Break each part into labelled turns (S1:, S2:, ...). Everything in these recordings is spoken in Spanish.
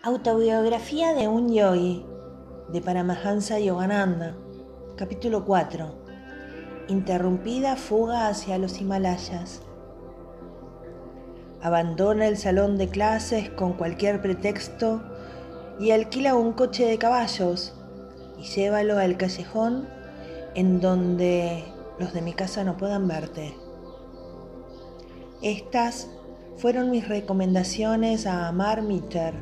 S1: Autobiografía de un yogi, de Paramahansa Yogananda. Capítulo 4. Interrumpida fuga hacia los Himalayas. Abandona el salón de clases con cualquier pretexto y alquila un coche de caballos y llévalo al callejón en donde los de mi casa no puedan verte. Estas fueron mis recomendaciones a Amar Mitter,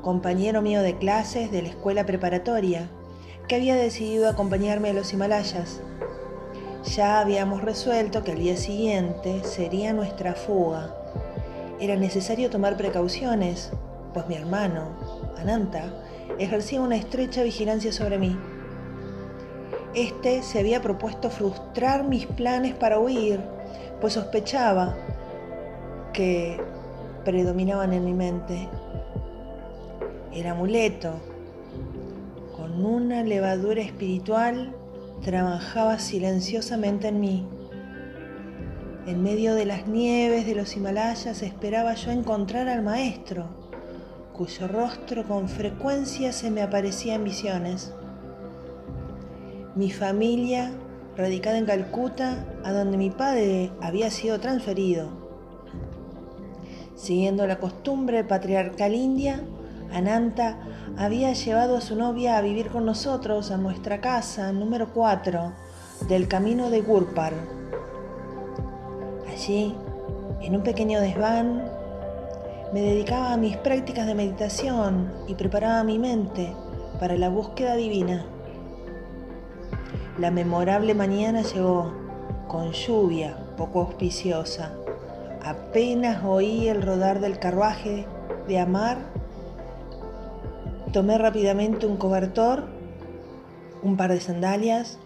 S1: compañero mío de clases de la escuela preparatoria, que había decidido acompañarme a los Himalayas. Ya habíamos resuelto que al día siguiente sería nuestra fuga. Era necesario tomar precauciones, pues mi hermano, Ananta, ejercía una estrecha vigilancia sobre mí. Este se había propuesto frustrar mis planes para huir, pues sospechaba que predominaban en mi mente. El amuleto, con una levadura espiritual, trabajaba silenciosamente en mí. En medio de las nieves de los Himalayas esperaba yo encontrar al maestro, cuyo rostro con frecuencia se me aparecía en visiones. Mi familia, radicada en Calcuta, a donde mi padre había sido transferido. Siguiendo la costumbre patriarcal india, Ananta había llevado a su novia a vivir con nosotros a nuestra casa número 4 del camino de Gurpar. Allí, en un pequeño desván, me dedicaba a mis prácticas de meditación y preparaba mi mente para la búsqueda divina. La memorable mañana llegó, con lluvia poco auspiciosa. Apenas oí el rodar del carruaje de Amar, tomé rápidamente un cobertor, un par de sandalias,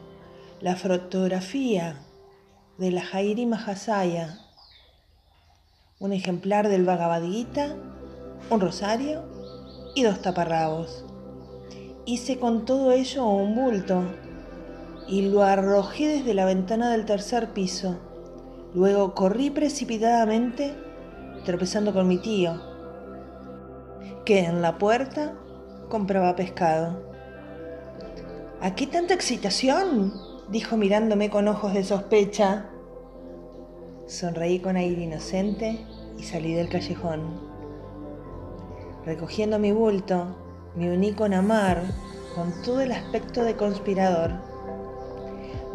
S1: la fotografía de la Jairi Mahasaya, un ejemplar del Bhagavad Gita, un rosario y 2 taparrabos. Hice con todo ello un bulto y lo arrojé desde la ventana del 3er piso. Luego corrí precipitadamente, tropezando con mi tío, que en la puerta compraba pescado. ¿A qué tanta excitación?, dijo mirándome con ojos de sospecha. Sonreí con aire inocente y salí del callejón. Recogiendo mi bulto, me uní con Amar con todo el aspecto de conspirador.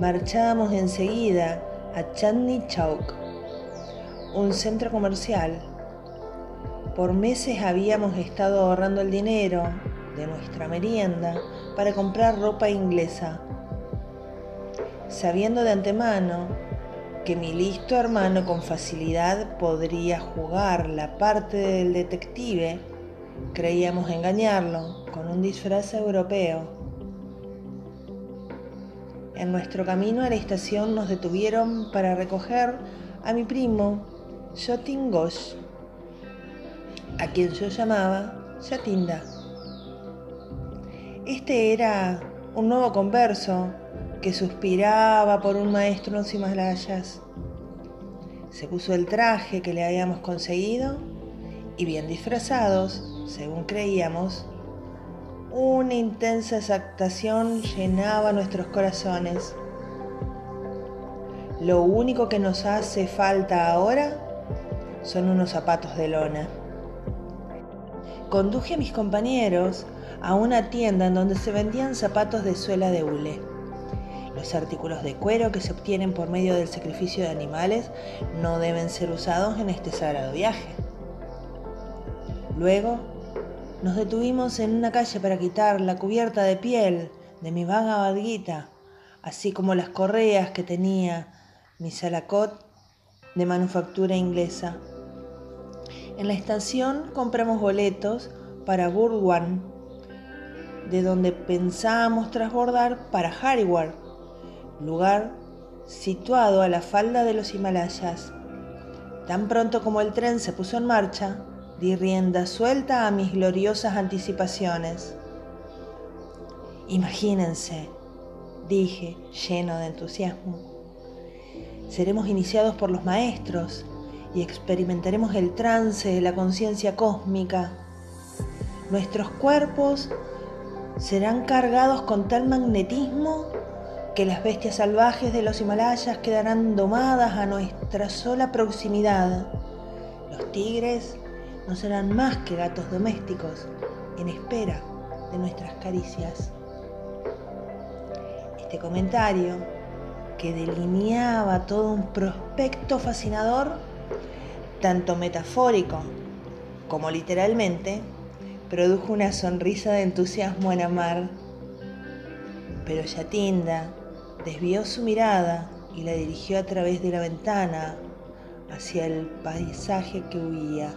S1: Marchábamos enseguida a Chandni Chowk, un centro comercial. Por meses habíamos estado ahorrando el dinero de nuestra merienda para comprar ropa inglesa, sabiendo de antemano que mi listo hermano con facilidad podría jugar la parte del detective. Creíamos engañarlo con un disfraz europeo. En nuestro camino a la estación nos detuvieron para recoger a mi primo Yotin Ghosh, a quien yo llamaba Yatinda. Este era un nuevo converso que suspiraba por un maestro en los Himalayas. Se puso el traje que le habíamos conseguido y, bien disfrazados, según creíamos, una intensa exaltación llenaba nuestros corazones. Lo único que nos hace falta ahora son unos zapatos de lona. Conduje a mis compañeros a una tienda en donde se vendían zapatos de suela de hule. Los artículos de cuero que se obtienen por medio del sacrificio de animales no deben ser usados en este sagrado viaje. Luego nos detuvimos en una calle para quitar la cubierta de piel de mi Bhagavad Gita, así como las correas que tenía mi salakot de manufactura inglesa. En la estación compramos boletos para Burdwan, de donde pensábamos transbordar para Haridwar, lugar situado a la falda de los Himalayas. Tan pronto como el tren se puso en marcha, di rienda suelta a mis gloriosas anticipaciones. Imagínense, dije, lleno de entusiasmo. Seremos iniciados por los maestros y experimentaremos el trance de la conciencia cósmica. Nuestros cuerpos serán cargados con tal magnetismo que las bestias salvajes de los Himalayas quedarán domadas a nuestra sola proximidad. Los tigres no serán más que gatos domésticos en espera de nuestras caricias. Este comentario, que delineaba todo un prospecto fascinador, tanto metafórico como literalmente, produjo una sonrisa de entusiasmo en Amar. Pero Yatinda desvió su mirada y la dirigió a través de la ventana hacia el paisaje que huía.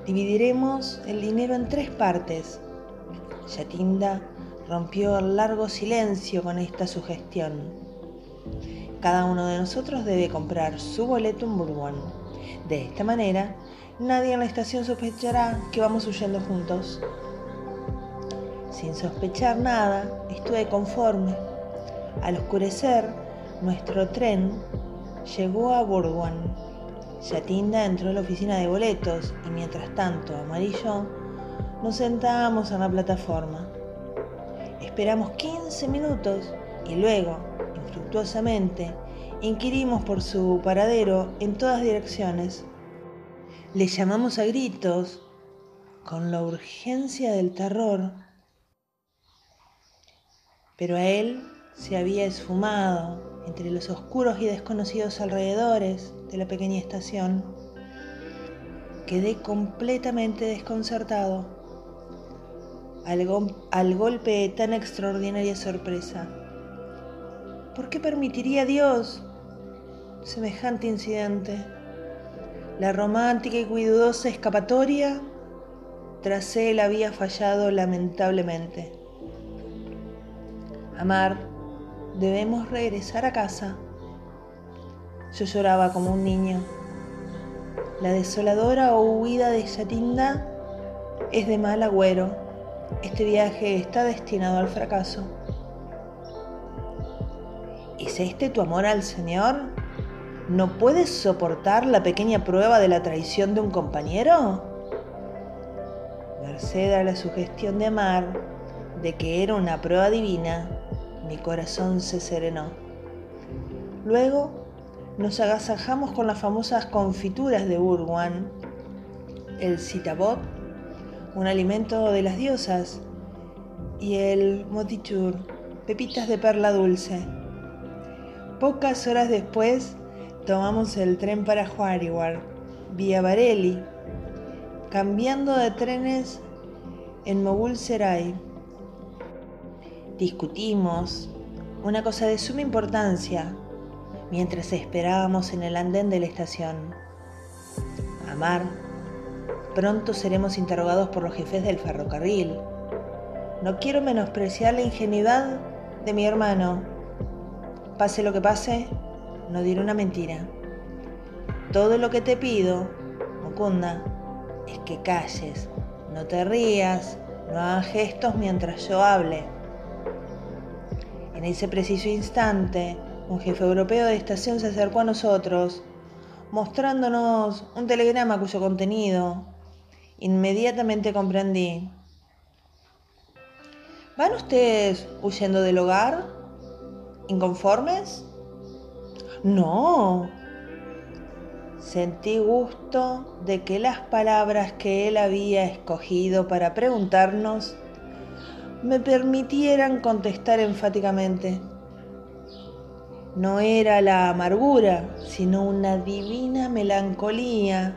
S1: Dividiremos el dinero en 3 partes. Yatinda rompió el largo silencio con esta sugestión. Cada uno de nosotros debe comprar su boleto en Burwan. De esta manera, nadie en la estación sospechará que vamos huyendo juntos. Sin sospechar nada, estuve conforme. Al oscurecer, nuestro tren llegó a Burwan. Yatinda entró a la oficina de boletos y mientras tanto, Amar y yo nos sentamos en la plataforma. Esperamos 15 minutos y luego, infructuosamente, inquirimos por su paradero en todas direcciones. Le llamamos a gritos con la urgencia del terror, pero a él se había esfumado entre los oscuros y desconocidos alrededores de la pequeña estación. Quedé completamente desconcertado al golpe de tan extraordinaria sorpresa. ¿Por qué permitiría Dios semejante incidente? La romántica y cuidadosa escapatoria tras él había fallado lamentablemente. Amar, debemos regresar a casa. Yo lloraba como un niño. La desoladora huida de Yatinda es de mal agüero. Este viaje está destinado al fracaso. ¿Es este tu amor al Señor? ¿No puedes soportar la pequeña prueba de la traición de un compañero? Merced a la sugestión de Amar de que era una prueba divina, mi corazón se serenó. Luego nos agasajamos con las famosas confituras de Burwan, el sitabot, un alimento de las diosas, y el motichur, pepitas de perla dulce. Pocas horas después tomamos el tren para Hariwar, vía Bareilly, cambiando de trenes en Mogul Serai. Discutimos una cosa de suma importancia mientras esperábamos en el andén de la estación. Amar, pronto seremos interrogados por los jefes del ferrocarril. No quiero menospreciar la ingenuidad de mi hermano. Pase lo que pase, no diré una mentira. Todo lo que te pido, Mukunda, es que calles, no te rías, no hagas gestos mientras yo hable. En ese preciso instante, un jefe europeo de estación se acercó a nosotros, mostrándonos un telegrama cuyo contenido inmediatamente comprendí. ¿Van ustedes huyendo del hogar? ¿Inconformes? No. Sentí gusto de que las palabras que él había escogido para preguntarnos me permitieran contestar enfáticamente. No era la amargura, sino una divina melancolía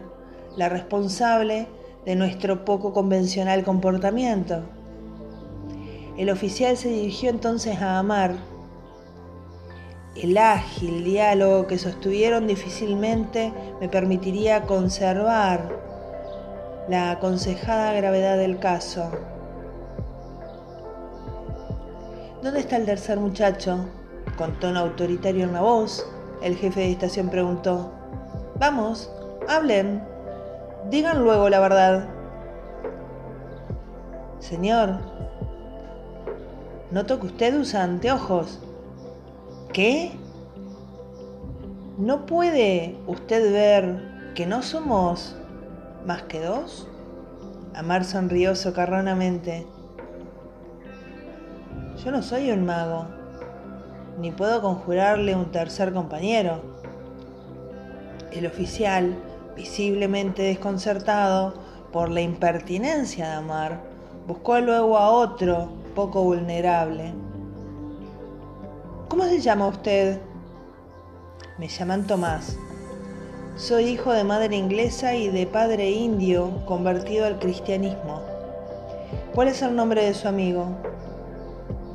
S1: la responsable de nuestro poco convencional comportamiento. El oficial se dirigió entonces a Amar. El ágil diálogo que sostuvieron difícilmente me permitiría conservar la aconsejada gravedad del caso. ¿Dónde está el tercer muchacho? Con tono autoritario en la voz, el jefe de estación preguntó. Vamos, hablen, digan luego la verdad. Señor, noto que usted usa anteojos. ¿Qué? ¿No puede usted ver que no somos ¿Más que 2? Amar sonrió socarronamente. Yo no soy un mago, ni puedo conjurarle un tercer compañero. El oficial, visiblemente desconcertado por la impertinencia de Amar, buscó luego a otro poco vulnerable. ¿Cómo se llama usted? Me llaman Tomás. Soy hijo de madre inglesa y de padre indio convertido al cristianismo. ¿Cuál es el nombre de su amigo?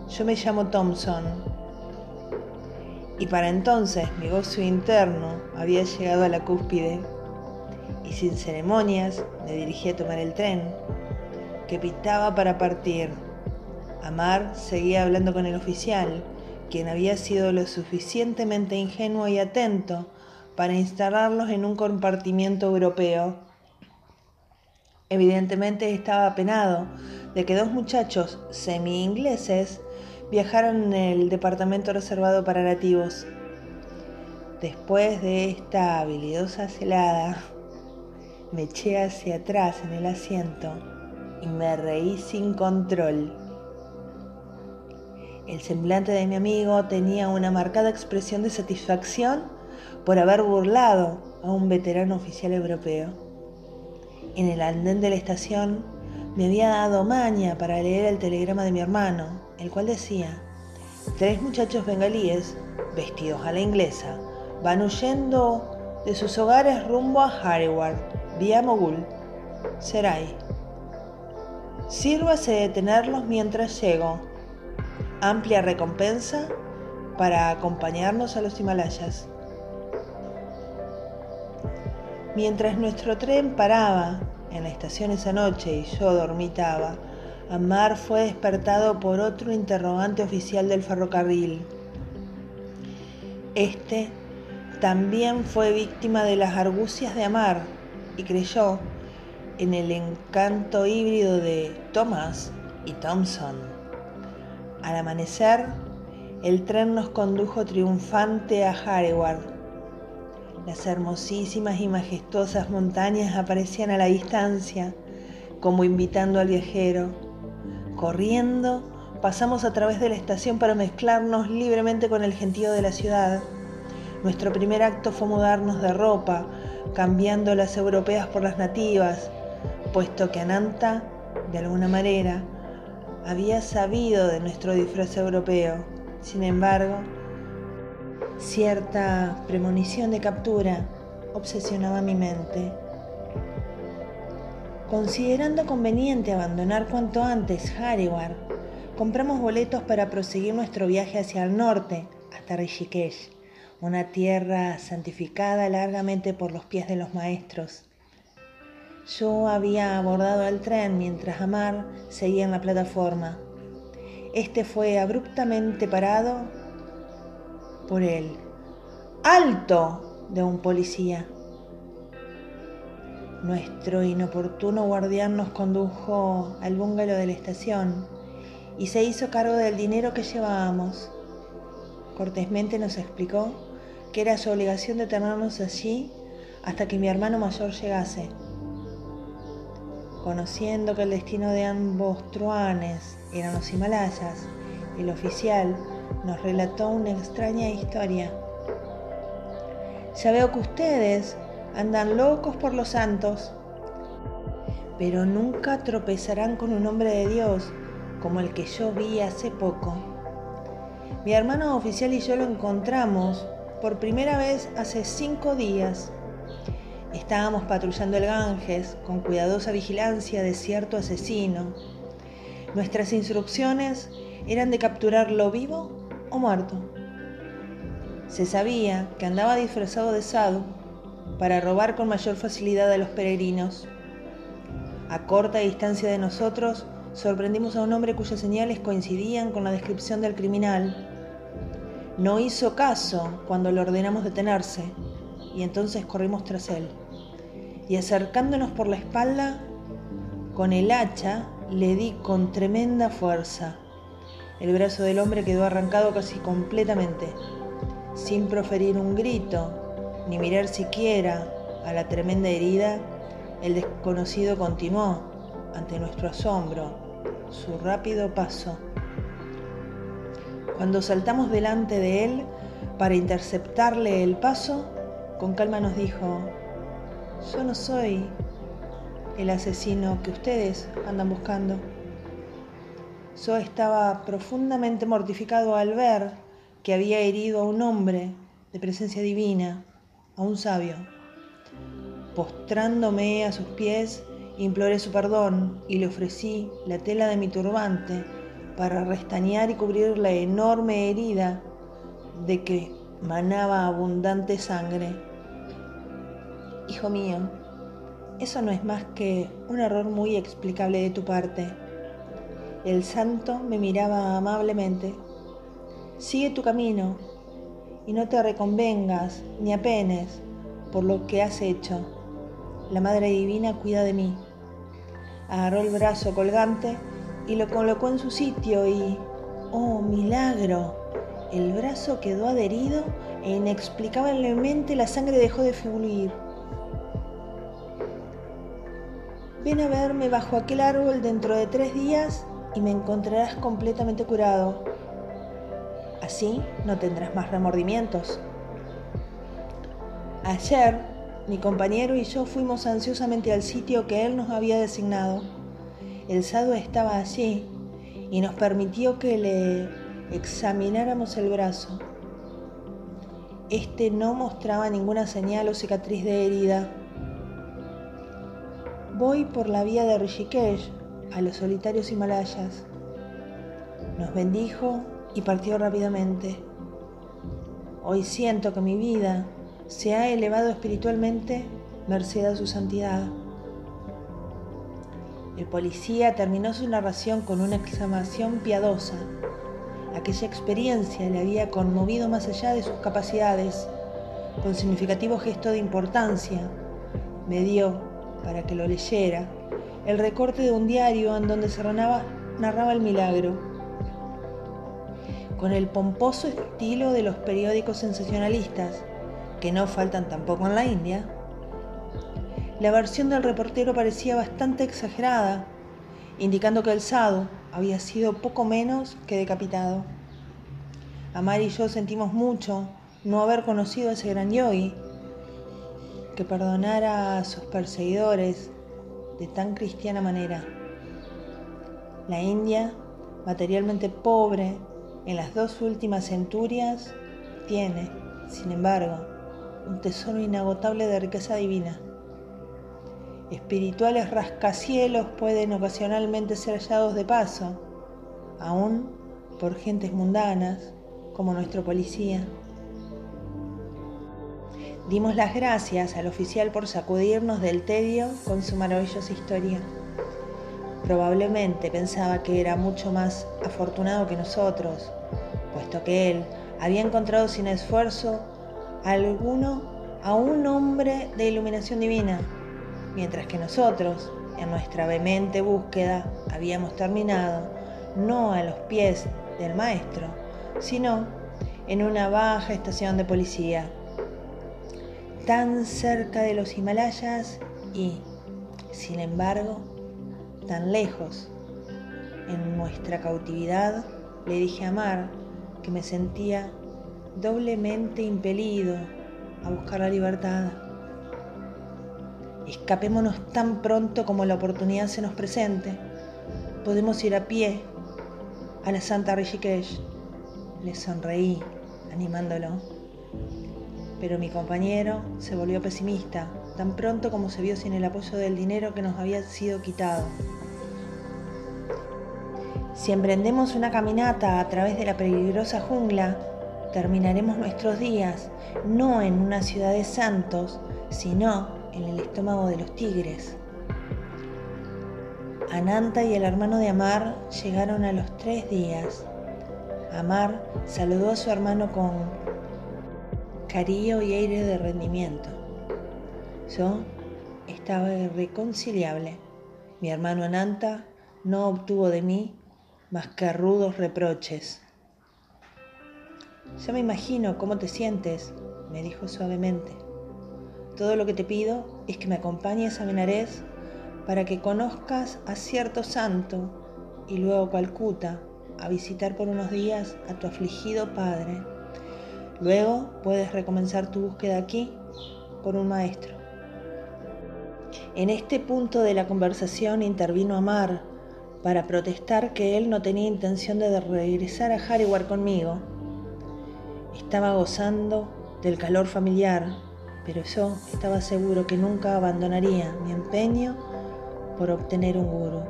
S1: Yo me llamo Thompson. Y para entonces mi gozo interno había llegado a la cúspide y sin ceremonias me dirigí a tomar el tren, que pitaba para partir. Amar seguía hablando con el oficial, quien había sido lo suficientemente ingenuo y atento para instalarlos en un compartimiento europeo. Evidentemente estaba apenado de que 2 muchachos semi-ingleses viajaran en el departamento reservado para nativos. Después de esta habilidosa celada, me eché hacia atrás en el asiento y me reí sin control. El semblante de mi amigo tenía una marcada expresión de satisfacción por haber burlado a un veterano oficial europeo. En el andén de la estación me había dado maña para leer el telegrama de mi hermano, el cual decía: 3 muchachos bengalíes, vestidos a la inglesa, van huyendo de sus hogares rumbo a Haridwar, vía Mogul, Serai. Sírvase de detenerlos mientras llego. Amplia recompensa para acompañarnos a los Himalayas. Mientras nuestro tren paraba en la estación esa noche y yo dormitaba, Amar fue despertado por otro interrogante oficial del ferrocarril. Este también fue víctima de las argucias de Amar y creyó en el encanto híbrido de Thomas y Thompson. Al amanecer, el tren nos condujo triunfante a Haridwar. Las hermosísimas y majestuosas montañas aparecían a la distancia, como invitando al viajero. Corriendo, pasamos a través de la estación para mezclarnos libremente con el gentío de la ciudad. Nuestro primer acto fue mudarnos de ropa, cambiando las europeas por las nativas, puesto que Ananta, de alguna manera, había sabido de nuestro disfraz europeo. Sin embargo, cierta premonición de captura obsesionaba mi mente. Considerando conveniente abandonar cuanto antes Haridwar, compramos boletos para proseguir nuestro viaje hacia el norte, hasta Rishikesh, una tierra santificada largamente por los pies de los maestros. Yo había abordado el tren mientras Amar seguía en la plataforma. Este fue abruptamente parado por el ¡alto! De un policía. Nuestro inoportuno guardián nos condujo al bungalow de la estación y se hizo cargo del dinero que llevábamos. Cortésmente nos explicó que era su obligación detenernos allí hasta que mi hermano mayor llegase. Conociendo que el destino de ambos truanes eran los Himalayas, el oficial nos relató una extraña historia. Ya veo que ustedes andan locos por los santos, pero nunca tropezarán con un hombre de Dios como el que yo vi hace poco. Mi hermano oficial y yo lo encontramos por primera vez hace 5 días. Estábamos patrullando el Ganges con cuidadosa vigilancia de cierto asesino. Nuestras instrucciones eran de capturarlo vivo o muerto. Se sabía que andaba disfrazado de sadhu para robar con mayor facilidad a los peregrinos. A corta distancia de nosotros, sorprendimos a un hombre cuyas señales coincidían con la descripción del criminal. No hizo caso cuando le ordenamos detenerse, y entonces corrimos tras él. Y acercándonos por la espalda, con el hacha le di con tremenda fuerza. El brazo del hombre quedó arrancado casi completamente. Sin proferir un grito, ni mirar siquiera a la tremenda herida, El desconocido continuó, ante nuestro asombro, su rápido paso. Cuando saltamos delante de él para interceptarle el paso, con calma nos dijo: yo no soy el asesino que ustedes andan buscando. Yo estaba profundamente mortificado al ver que había herido a un hombre de presencia divina, a un sabio. Postrándome a sus pies, imploré su perdón y le ofrecí la tela de mi turbante para restañar y cubrir la enorme herida de que manaba abundante sangre. Hijo mío, eso no es más que un error muy explicable de tu parte. El santo me miraba amablemente. Sigue tu camino y no te reconvengas ni apenes por lo que has hecho. La Madre Divina cuida de mí. Agarró el brazo colgante y lo colocó en su sitio y, ¡oh, milagro! El brazo quedó adherido e inexplicablemente la sangre dejó de fluir. Ven a verme bajo aquel árbol dentro de 3 días y me encontrarás completamente curado. Así no tendrás más remordimientos. Ayer, mi compañero y yo fuimos ansiosamente al sitio que él nos había designado. El sadhu estaba allí y nos permitió que le examináramos el brazo. Este no mostraba ninguna señal o cicatriz de herida. Voy por la vía de Rishikesh a los solitarios Himalayas. Nos bendijo y partió rápidamente. Hoy siento que mi vida se ha elevado espiritualmente merced a su santidad. El policía terminó su narración con una exclamación piadosa. Aquella experiencia le había conmovido más allá de sus capacidades. Con significativo gesto de importancia, me dio, para que lo leyera, el recorte de un diario en donde se narraba el milagro. Con el pomposo estilo de los periódicos sensacionalistas, que no faltan tampoco en la India, la versión del reportero parecía bastante exagerada, indicando que el sadhu había sido poco menos que decapitado. Amar y yo sentimos mucho no haber conocido a ese gran yogi que perdonara a sus perseguidores de tan cristiana manera. La India, materialmente pobre en las 2 últimas centurias, tiene, sin embargo, un tesoro inagotable de riqueza divina. Espirituales rascacielos pueden ocasionalmente ser hallados de paso, aún por gentes mundanas como nuestro policía. Dimos las gracias al oficial por sacudirnos del tedio con su maravillosa historia. Probablemente pensaba que era mucho más afortunado que nosotros, puesto que él había encontrado sin esfuerzo alguno a un hombre de iluminación divina, mientras que nosotros, en nuestra vehemente búsqueda, habíamos terminado no a los pies del maestro, sino en una baja estación de policía, tan cerca de los Himalayas y, sin embargo, tan lejos. En nuestra cautividad le dije a Amar que me sentía doblemente impelido a buscar la libertad. Escapémonos tan pronto como la oportunidad se nos presente. Podemos ir a pie a la Santa Rishikesh. Le sonreí, animándolo. Pero mi compañero se volvió pesimista tan pronto como se vio sin el apoyo del dinero que nos había sido quitado. Si emprendemos una caminata a través de la peligrosa jungla, terminaremos nuestros días no en una ciudad de santos, sino en el estómago de los tigres. Ananta y el hermano de Amar llegaron a los 3 días. Amar saludó a su hermano con cariño y aire de rendimiento. Yo estaba irreconciliable. Mi hermano Ananta no obtuvo de mí más que rudos reproches. Ya me imagino cómo te sientes, me dijo suavemente. Todo lo que te pido es que me acompañes a Benares para que conozcas a cierto santo y luego a Calcuta a visitar por unos días a tu afligido padre. Luego puedes recomenzar tu búsqueda aquí por un maestro. En este punto de la conversación intervino Amar para protestar que él no tenía intención de regresar a Hariwar conmigo. Estaba gozando del calor familiar, pero yo estaba seguro que nunca abandonaría mi empeño por obtener un gurú.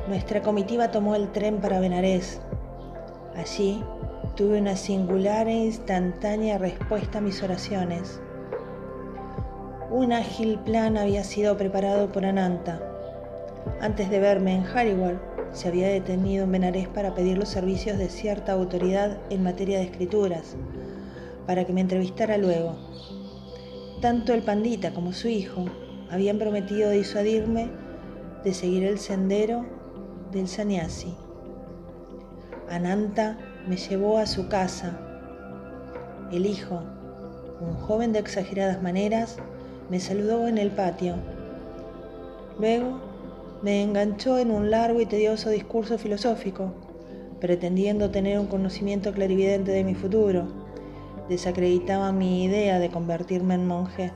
S1: Nuestra comitiva tomó el tren para Benares. Allí tuve una singular e instantánea respuesta a mis oraciones. Un ágil plan había sido preparado por Ananta. Antes de verme en Hariwar, se había detenido en Benares para pedir los servicios de cierta autoridad en materia de escrituras, para que me entrevistara luego. Tanto el pandita como su hijo habían prometido disuadirme de seguir el sendero del sannyasi. Ananta me llevó a su casa. El hijo, un joven de exageradas maneras, me saludó en el patio. Luego me enganchó en un largo y tedioso discurso filosófico, pretendiendo tener un conocimiento clarividente de mi futuro. Desacreditaba mi idea de convertirme en monje.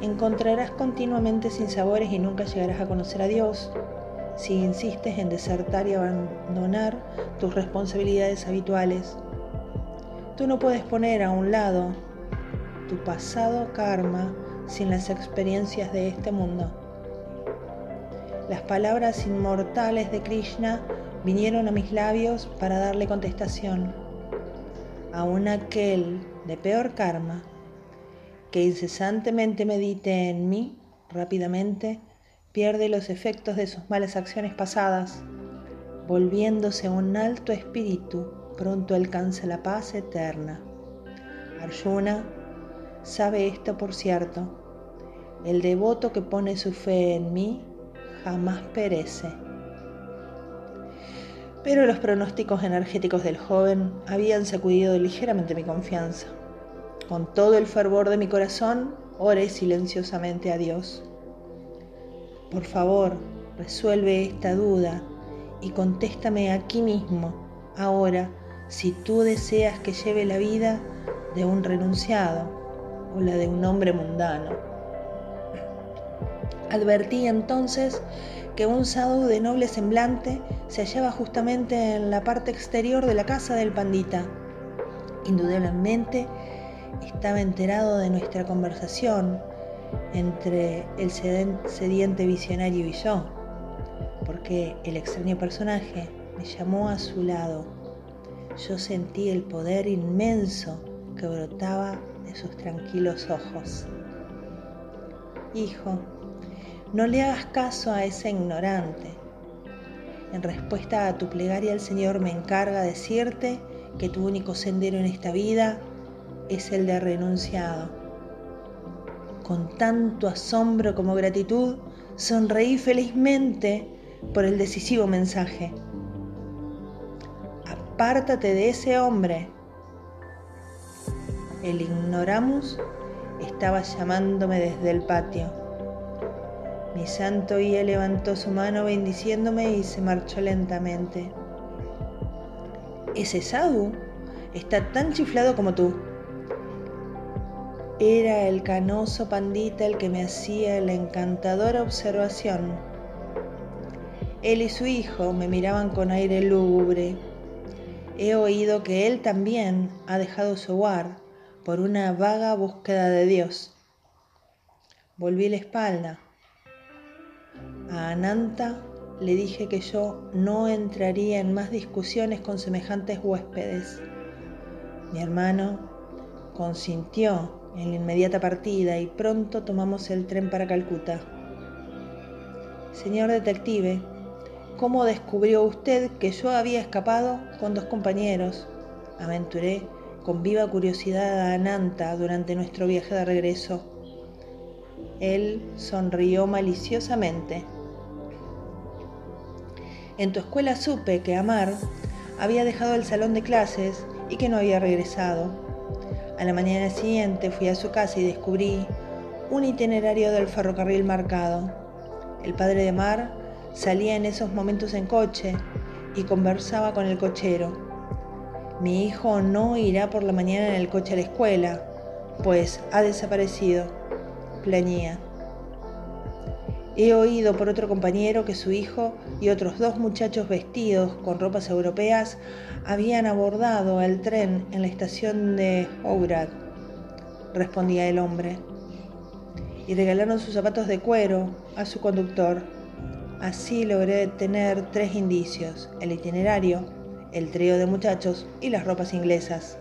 S1: Encontrarás continuamente sinsabores y nunca llegarás a conocer a Dios si insistes en desertar y abandonar tus responsabilidades habituales. Tú no puedes poner a un lado tu pasado karma sin las experiencias de este mundo. Las palabras inmortales de Krishna vinieron a mis labios para darle contestación. Aún aquel de peor karma que incesantemente medite en mí, rápidamente pierde los efectos de sus malas acciones pasadas, volviéndose un alto espíritu, pronto alcanza la paz eterna. Arjuna sabe esto por cierto. El devoto que pone su fe en mí jamás perece. Pero los pronósticos energéticos del joven habían sacudido ligeramente mi confianza. Con todo el fervor de mi corazón, oré silenciosamente a Dios. Por favor, resuelve esta duda y contéstame aquí mismo, ahora, si tú deseas que lleve la vida de un renunciado o la de un hombre mundano. Advertí entonces que un sadhu de noble semblante se hallaba justamente en la parte exterior de la casa del pandita. Indudablemente estaba enterado de nuestra conversación entre el sediente visionario y yo, porque el extraño personaje me llamó a su lado. Yo sentí el poder inmenso que brotaba de sus tranquilos ojos. Hijo, no le hagas caso a ese ignorante. En respuesta a tu plegaria, el Señor me encarga decirte que tu único sendero en esta vida es el de renunciado. Con tanto asombro como gratitud, sonreí felizmente por el decisivo mensaje. Apártate de ese hombre. El ignoramus estaba llamándome desde el patio. Mi santo guía levantó su mano bendiciéndome y se marchó lentamente. Ese sadhu está tan chiflado como tú. Era el canoso pandita el que me hacía la encantadora observación. Él y su hijo me miraban con aire lúgubre. He oído que él también ha dejado su hogar por una vaga búsqueda de Dios. Volví la espalda. A Ananta le dije que yo no entraría en más discusiones con semejantes huéspedes. Mi hermano consintió en la inmediata partida y pronto tomamos el tren para Calcuta. Señor detective, ¿cómo descubrió usted que yo había escapado con 2 compañeros? Aventuré con viva curiosidad a Ananta durante nuestro viaje de regreso. Él sonrió maliciosamente. En tu escuela supe que Amar había dejado el salón de clases y que no había regresado. A la mañana siguiente fui a su casa y descubrí un itinerario del ferrocarril marcado. El padre de Mar salía en esos momentos en coche y conversaba con el cochero. Mi hijo no irá por la mañana en el coche a la escuela, pues ha desaparecido, plañía. He oído por otro compañero que su hijo y otros 2 muchachos vestidos con ropas europeas habían abordado el tren en la estación de Ourad, respondía el hombre, y regalaron sus zapatos de cuero a su conductor. Así logré tener 3 indicios: el itinerario, el trío de muchachos y las ropas inglesas.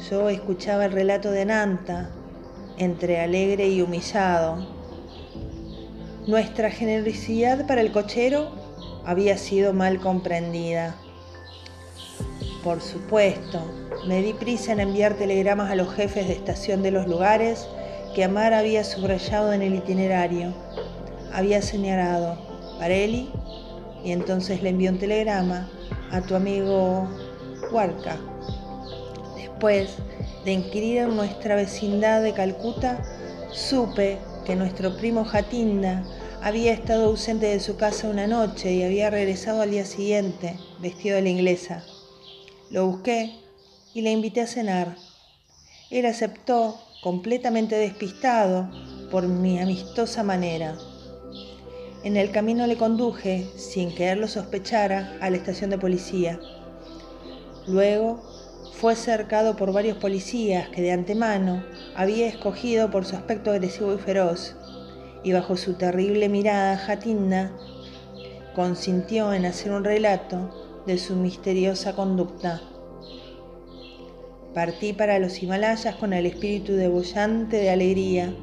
S1: Yo escuchaba el relato de Nanta, entre alegre y humillado. Nuestra generosidad para el cochero había sido mal comprendida. Por supuesto, me di prisa en enviar telegramas a los jefes de estación de los lugares que Amar había subrayado en el itinerario. Había señalado Parelli y entonces le envió un telegrama a tu amigo Huarca. Después de inquirir en nuestra vecindad de Calcuta, supe que nuestro primo Jatinda había estado ausente de su casa una noche y había regresado al día siguiente, vestido de la inglesa. Lo busqué y le invité a cenar. Él aceptó, completamente despistado por mi amistosa manera. En el camino le conduje, sin que él lo sospechara, a la estación de policía. Luego fue cercado por varios policías que de antemano había escogido por su aspecto agresivo y feroz, y bajo su terrible mirada Jatinda consintió en hacer un relato de su misteriosa conducta. Partí para los Himalayas con el espíritu debollante de alegría,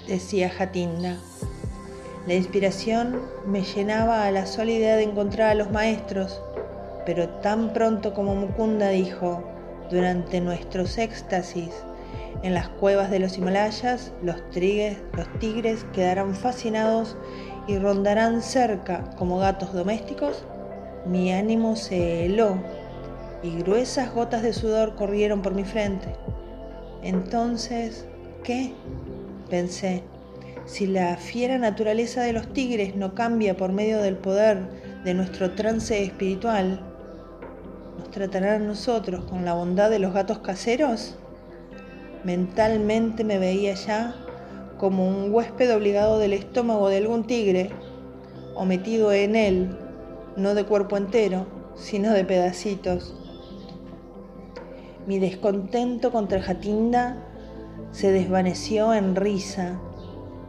S1: decía Jatinda. La inspiración me llenaba a la sola idea de encontrar a los maestros, pero tan pronto como Mukunda dijo, durante nuestros éxtasis, en las cuevas de los Himalayas, los tigres quedarán fascinados y rondarán cerca como gatos domésticos, mi ánimo se heló y gruesas gotas de sudor corrieron por mi frente. Entonces, ¿qué? Pensé. Si la fiera naturaleza de los tigres no cambia por medio del poder de nuestro trance espiritual, ¿nos tratarán a nosotros con la bondad de los gatos caseros? Mentalmente me veía ya como un huésped obligado del estómago de algún tigre, o metido en él, no de cuerpo entero, sino de pedacitos. Mi descontento contra Jatinda se desvaneció en risa.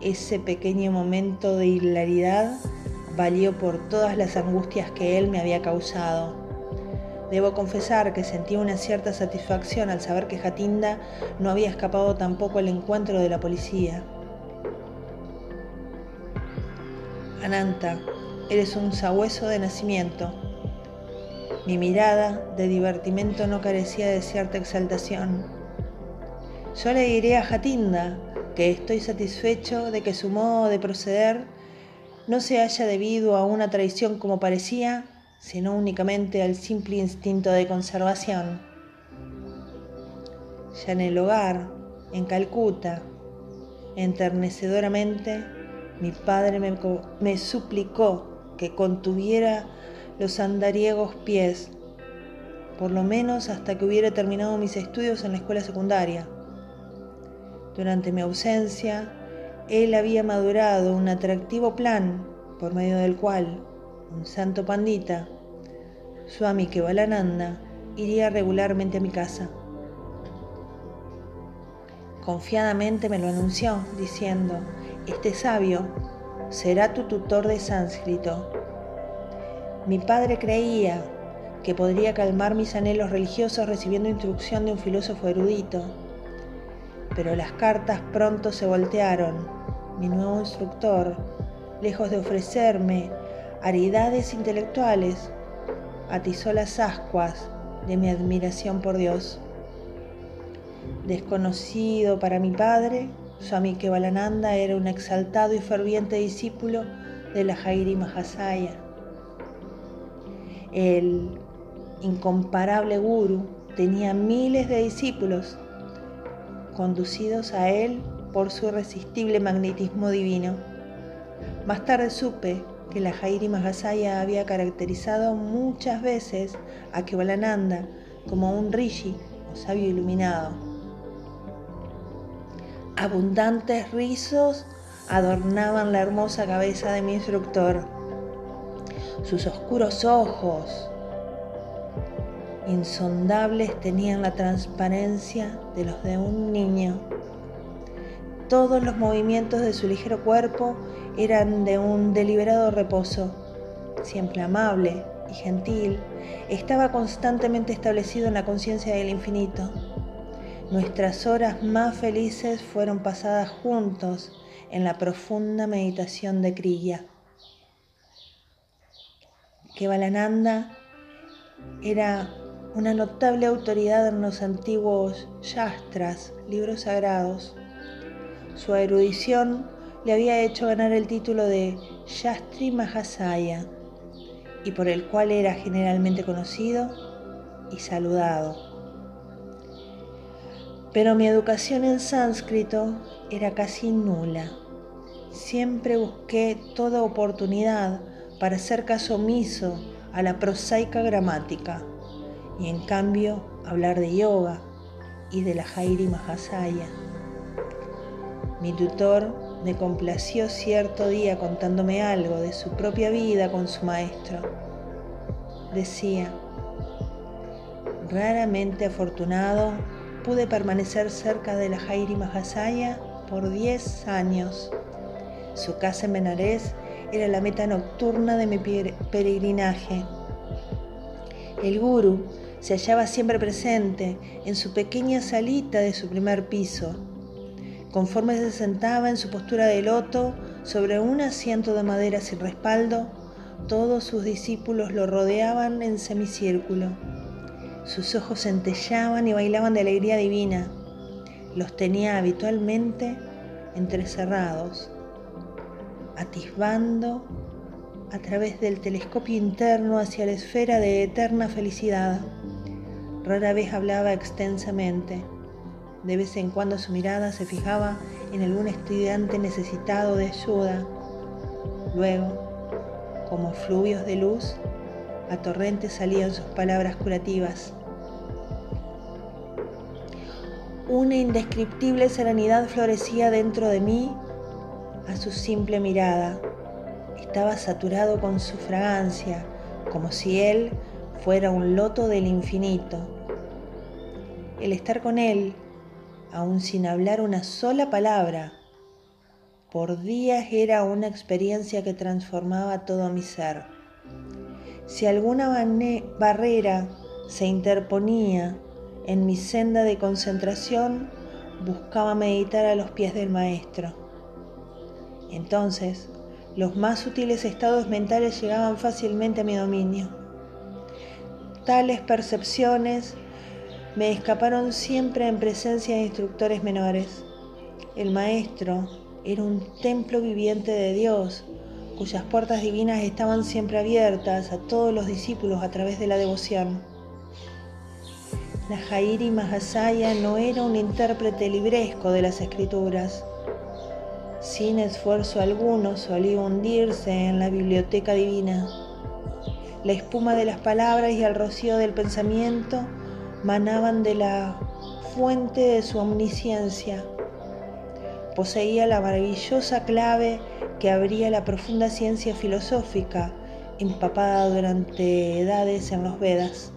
S1: Ese pequeño momento de hilaridad valió por todas las angustias que él me había causado. Debo confesar que sentí una cierta satisfacción al saber que Jatinda no había escapado tampoco al encuentro de la policía. Ananta, eres un sabueso de nacimiento. Mi mirada de divertimento no carecía de cierta exaltación. Yo le diré a Jatinda que estoy satisfecho de que su modo de proceder no se haya debido a una traición como parecía, sino únicamente al simple instinto de conservación. Ya en el hogar, en Calcuta, enternecedoramente, mi padre me suplicó que contuviera los andariegos pies, por lo menos hasta que hubiera terminado mis estudios en la escuela secundaria. Durante mi ausencia, él había madurado un atractivo plan por medio del cual un santo pandita, Swami Kevalananda, iría regularmente a mi casa. Confiadamente me lo anunció, diciendo: este sabio será tu tutor de sánscrito. Mi padre creía que podría calmar mis anhelos religiosos recibiendo instrucción de un filósofo erudito, pero las cartas pronto se voltearon. Mi nuevo instructor, lejos de ofrecerme aridades intelectuales, atizó las ascuas de mi admiración por Dios. Desconocido para mi padre, Swami Kevalananda era un exaltado y ferviente discípulo de la Jairi Mahasaya. El incomparable gurú tenía miles de discípulos, conducidos a él por su irresistible magnetismo divino. Más tarde supe que la Jairi Mahasaya había caracterizado muchas veces a Kevalananda como un rishi o sabio iluminado. Abundantes rizos adornaban la hermosa cabeza de mi instructor. Sus oscuros ojos insondables tenían la transparencia de los de un niño. Todos los movimientos de su ligero cuerpo eran de un deliberado reposo. Siempre amable y gentil, estaba constantemente establecido en la conciencia del infinito. Nuestras horas más felices fueron pasadas juntos en la profunda meditación de Kriya. Kevalananda era una notable autoridad en los antiguos Shastras, libros sagrados. Su erudición le había hecho ganar el título de Shastri Mahasaya, y por el cual era generalmente conocido y saludado. Pero mi educación en sánscrito era casi nula. Siempre busqué toda oportunidad para hacer caso omiso a la prosaica gramática y en cambio hablar de yoga y de la Jairi Mahasaya. Mi tutor me complació cierto día contándome algo de su propia vida con su maestro. Decía: raramente afortunado, pude permanecer cerca de la Jairi Mahasaya por 10 años. Su casa en Benares era la meta nocturna de mi peregrinaje. El gurú se hallaba siempre presente en su pequeña salita de su primer piso. Conforme se sentaba en su postura de loto sobre un asiento de madera sin respaldo, todos sus discípulos lo rodeaban en semicírculo. Sus ojos centellaban y bailaban de alegría divina. Los tenía habitualmente entrecerrados, atisbando a través del telescopio interno hacia la esfera de eterna felicidad. Rara vez hablaba extensamente. De vez en cuando su mirada se fijaba en algún estudiante necesitado de ayuda. Luego, como fluvios de luz, a torrentes salían sus palabras curativas. Una indescriptible serenidad florecía dentro de mí a su simple mirada. Estaba saturado con su fragancia, como si él fuera un loto del infinito. El estar con él, aún sin hablar una sola palabra, por días era una experiencia que transformaba todo mi ser. Si alguna barrera se interponía en mi senda de concentración, buscaba meditar a los pies del maestro. Entonces, los más sutiles estados mentales llegaban fácilmente a mi dominio. Tales percepciones me escaparon siempre en presencia de instructores menores. El maestro era un templo viviente de Dios, cuyas puertas divinas estaban siempre abiertas a todos los discípulos a través de la devoción. La Jairi Mahasaya no era un intérprete libresco de las escrituras. Sin esfuerzo alguno solía hundirse en la biblioteca divina. La espuma de las palabras y el rocío del pensamiento manaban de la fuente de su omnisciencia. Poseía la maravillosa clave que abría la profunda ciencia filosófica empapada durante edades en los Vedas.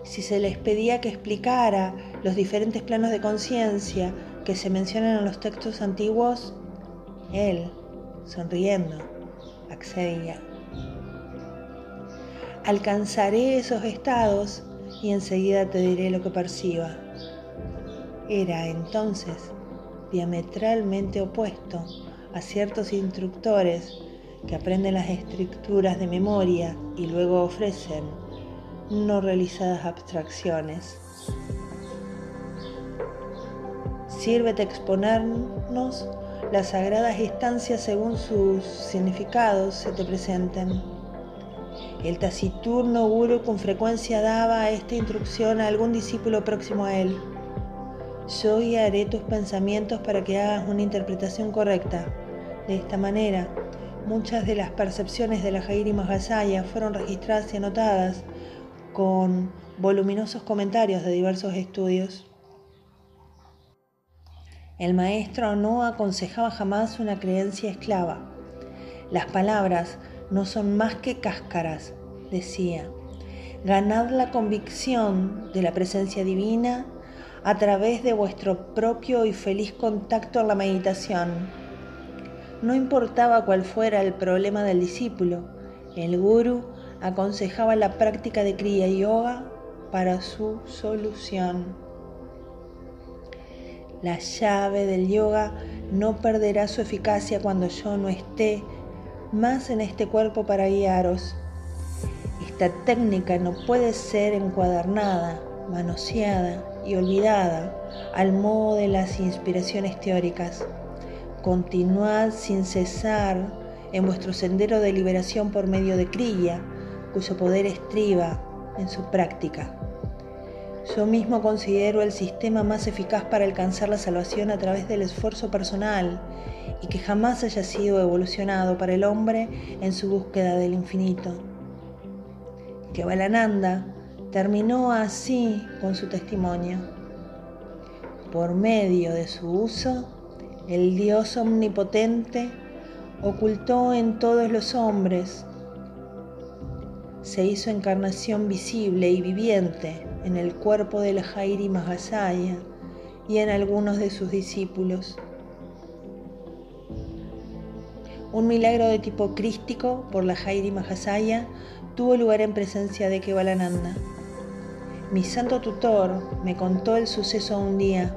S1: Si se les pedía que explicara los diferentes planos de conciencia que se mencionan en los textos antiguos, él, sonriendo, accedía. Alcanzaré esos estados y enseguida te diré lo que perciba. Era entonces diametralmente opuesto a ciertos instructores que aprenden las estructuras de memoria y luego ofrecen no realizadas abstracciones. Sírvete exponernos las sagradas instancias según sus significados se te presenten. El taciturno gurú con frecuencia daba esta instrucción a algún discípulo próximo a él: yo guiaré tus pensamientos para que hagas una interpretación correcta. De esta manera, muchas de las percepciones de la Jairi Mahasaya fueron registradas y anotadas con voluminosos comentarios de diversos estudios. El maestro no aconsejaba jamás una creencia esclava. Las palabras no son más que cáscaras, decía. Ganad la convicción de la presencia divina a través de vuestro propio y feliz contacto en la meditación. No importaba cuál fuera el problema del discípulo, el gurú aconsejaba la práctica de Kriya Yoga para su solución. La llave del yoga no perderá su eficacia cuando yo no esté más en este cuerpo para guiaros. Esta técnica no puede ser encuadernada, manoseada y olvidada al modo de las inspiraciones teóricas. Continuad sin cesar en vuestro sendero de liberación por medio de Kriya, cuyo poder estriba en su práctica. Yo mismo considero el sistema más eficaz para alcanzar la salvación a través del esfuerzo personal y que jamás haya sido evolucionado para el hombre en su búsqueda del infinito. Kevalananda terminó así con su testimonio. Por medio de su uso, el Dios omnipotente ocultó en todos los hombres, se hizo encarnación visible y viviente en el cuerpo de la Jairi Mahasaya y en algunos de sus discípulos. Un milagro de tipo crístico por la Jairi Mahasaya tuvo lugar en presencia de Kevalananda. Mi santo tutor me contó el suceso un día,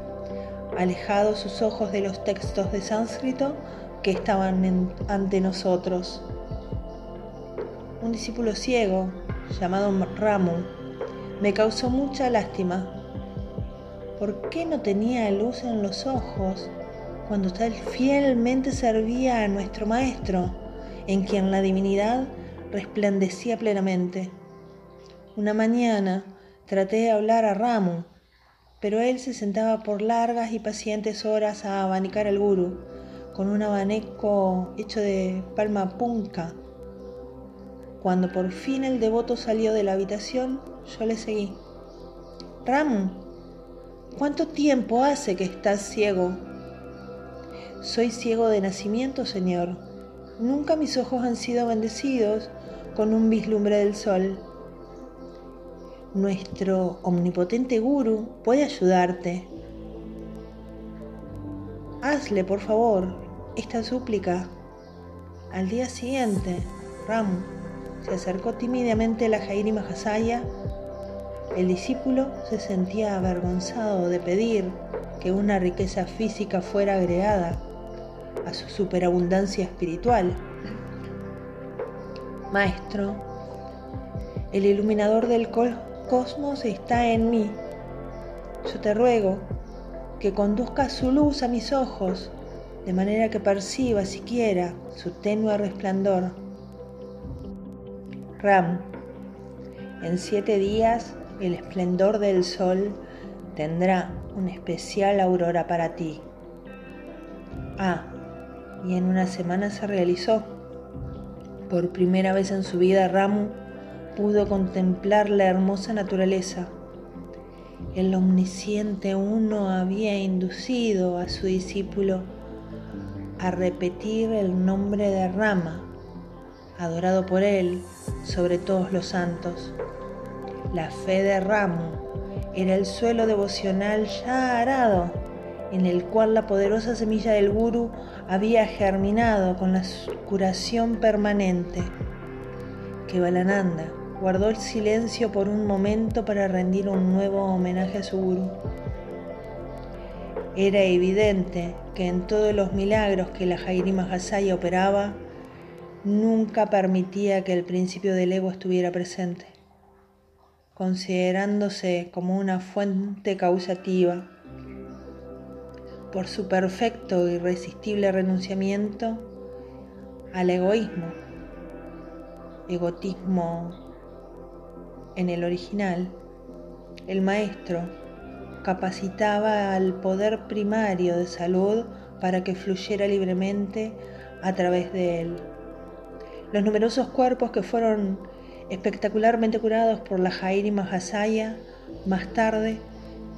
S1: alejados sus ojos de los textos de sánscrito que estaban ante nosotros. Un discípulo ciego, llamado Ramu, me causó mucha lástima. ¿Por qué no tenía luz en los ojos cuando tal fielmente servía a nuestro Maestro, en quien la divinidad resplandecía plenamente? Una mañana traté de hablar a Ramu, pero él se sentaba por largas y pacientes horas a abanicar al gurú con un abanico hecho de palma punca. Cuando por fin el devoto salió de la habitación, yo le seguí. Ramu, ¿cuánto tiempo hace que estás ciego? Soy ciego de nacimiento, señor. Nunca mis ojos han sido bendecidos con un vislumbre del sol. Nuestro omnipotente gurú puede ayudarte. Hazle, por favor, esta súplica. Al día siguiente, Ramu se acercó tímidamente a la Jairi Mahasaya. El discípulo se sentía avergonzado de pedir que una riqueza física fuera agregada a su superabundancia espiritual. Maestro, el iluminador del cosmos está en mí. Yo te ruego que conduzca su luz a mis ojos, de manera que perciba siquiera su tenue resplandor. Ram, en 7 días el esplendor del sol tendrá una especial aurora para ti. Y en una semana se realizó. Por primera vez en su vida, Ramu pudo contemplar la hermosa naturaleza. El omnisciente Uno había inducido a su discípulo a repetir el nombre de Rama, adorado por él sobre todos los santos. La fe de Ramu era el suelo devocional ya arado, en el cual la poderosa semilla del Gurú había germinado con la curación permanente. Kevalananda guardó el silencio por un momento para rendir un nuevo homenaje a su Gurú. Era evidente que en todos los milagros que la Jairi Mahasaya operaba, nunca permitía que el principio del ego estuviera presente, considerándose como una fuente causativa. Por su perfecto e irresistible renunciamiento al egoísmo. egotismo en el original, el maestro capacitaba al poder primario de salud para que fluyera libremente a través de él. Los numerosos cuerpos que fueron espectacularmente curados por la Jairi Mahasaya más tarde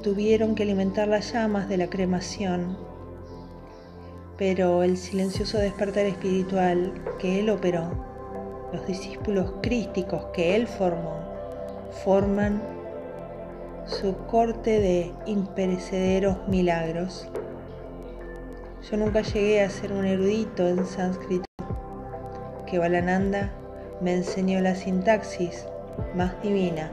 S1: tuvieron que alimentar las llamas de la cremación, pero el silencioso despertar espiritual que él operó, los discípulos crísticos que él formó, forman su corte de imperecederos milagros. Yo nunca llegué a ser un erudito en sánscrito. Kevalananda me enseñó la sintaxis más divina